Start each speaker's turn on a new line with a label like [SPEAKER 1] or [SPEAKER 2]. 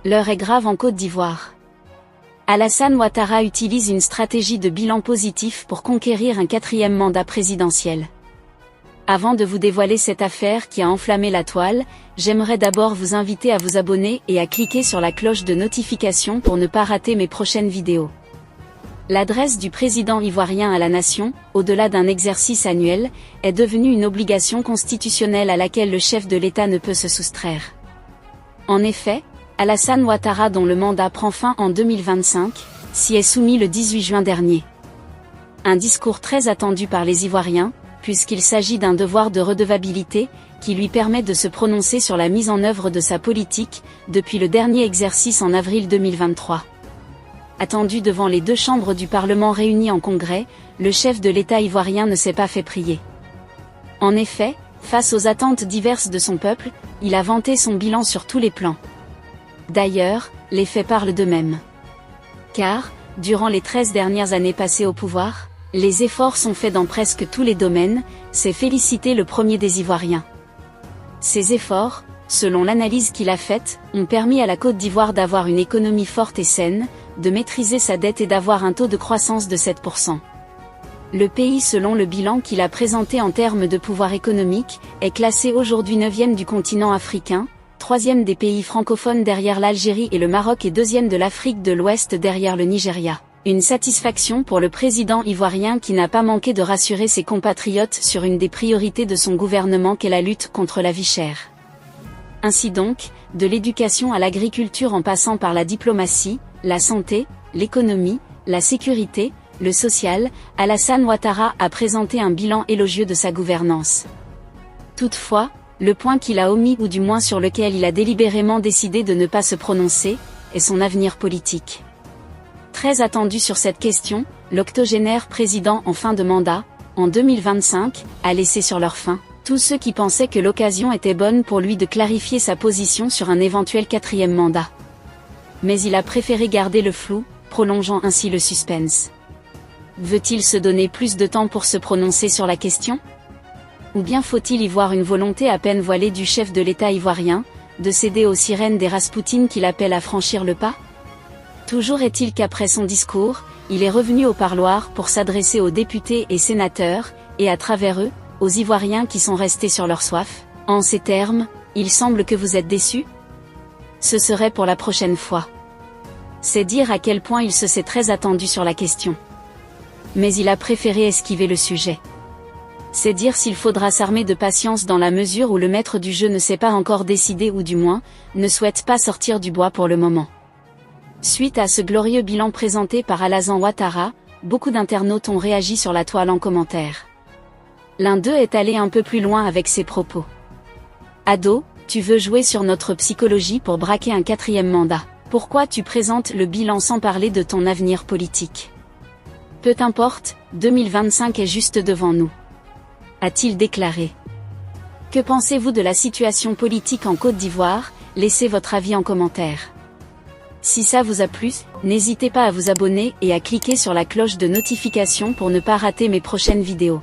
[SPEAKER 1] L'heure est grave en Côte d'Ivoire. Alassane Ouattara utilise une stratégie de bilan positif pour conquérir un 4e mandat présidentiel. Avant de vous dévoiler cette affaire qui a enflammé la toile, j'aimerais d'abord vous inviter à vous abonner et à cliquer sur la cloche de notification pour ne pas rater mes prochaines vidéos. L'adresse du président ivoirien à la nation, au-delà d'un exercice annuel, est devenue une obligation constitutionnelle à laquelle le chef de l'État ne peut se soustraire. En effet, Alassane Ouattara, dont le mandat prend fin en 2025, s'y est soumis le 18 juin dernier. Un discours très attendu par les Ivoiriens, puisqu'il s'agit d'un devoir de redevabilité, qui lui permet de se prononcer sur la mise en œuvre de sa politique, depuis le dernier exercice en avril 2023. Attendu devant les 2 chambres du Parlement réunies en congrès, le chef de l'État ivoirien ne s'est pas fait prier. En effet, face aux attentes diverses de son peuple, il a vanté son bilan sur tous les plans. D'ailleurs, les faits parlent d'eux-mêmes. Car, durant les 13 dernières années passées au pouvoir, les efforts sont faits dans presque tous les domaines, c'est féliciter le premier des Ivoiriens. Ces efforts, selon l'analyse qu'il a faite, ont permis à la Côte d'Ivoire d'avoir une économie forte et saine, de maîtriser sa dette et d'avoir un taux de croissance de 7%. Le pays, selon le bilan qu'il a présenté en termes de pouvoir économique, est classé aujourd'hui 9e du continent africain, 3e des pays francophones derrière l'Algérie et le Maroc et 2e de l'Afrique de l'Ouest derrière le Nigeria. Une satisfaction pour le président ivoirien qui n'a pas manqué de rassurer ses compatriotes sur une des priorités de son gouvernement qu'est la lutte contre la vie chère. Ainsi donc, de l'éducation à l'agriculture en passant par la diplomatie, la santé, l'économie, la sécurité, le social, Alassane Ouattara a présenté un bilan élogieux de sa gouvernance. Toutefois, le point qu'il a omis ou du moins sur lequel il a délibérément décidé de ne pas se prononcer, est son avenir politique. Très attendu sur cette question, l'octogénaire président en fin de mandat, en 2025, a laissé sur leur faim tous ceux qui pensaient que l'occasion était bonne pour lui de clarifier sa position sur un éventuel 4e mandat. Mais il a préféré garder le flou, prolongeant ainsi le suspense. Veut-il se donner plus de temps pour se prononcer sur la question ? Ou bien faut-il y voir une volonté à peine voilée du chef de l'État ivoirien, de céder aux sirènes des Raspoutines qui l'appellent à franchir le pas ? Toujours est-il qu'après son discours, il est revenu au parloir pour s'adresser aux députés et sénateurs, et à travers eux, aux Ivoiriens qui sont restés sur leur soif. En ces termes, il semble que vous êtes déçus ? Ce serait pour la prochaine fois. C'est dire à quel point il se s'est très attendu sur la question. Mais il a préféré esquiver le sujet. C'est dire s'il faudra s'armer de patience dans la mesure où le maître du jeu ne s'est pas encore décidé ou du moins, ne souhaite pas sortir du bois pour le moment. Suite à ce glorieux bilan présenté par Alassane Ouattara, beaucoup d'internautes ont réagi sur la toile en commentaire. L'un d'eux est allé un peu plus loin avec ses propos. Ado, tu veux jouer sur notre psychologie pour braquer un 4e mandat. Pourquoi tu présentes le bilan sans parler de ton avenir politique ? Peu importe, 2025 est juste devant nous. A-t-il déclaré. Que pensez-vous de la situation politique en Côte d'Ivoire ? Laissez votre avis en commentaire. Si ça vous a plu, n'hésitez pas à vous abonner et à cliquer sur la cloche de notification pour ne pas rater mes prochaines vidéos.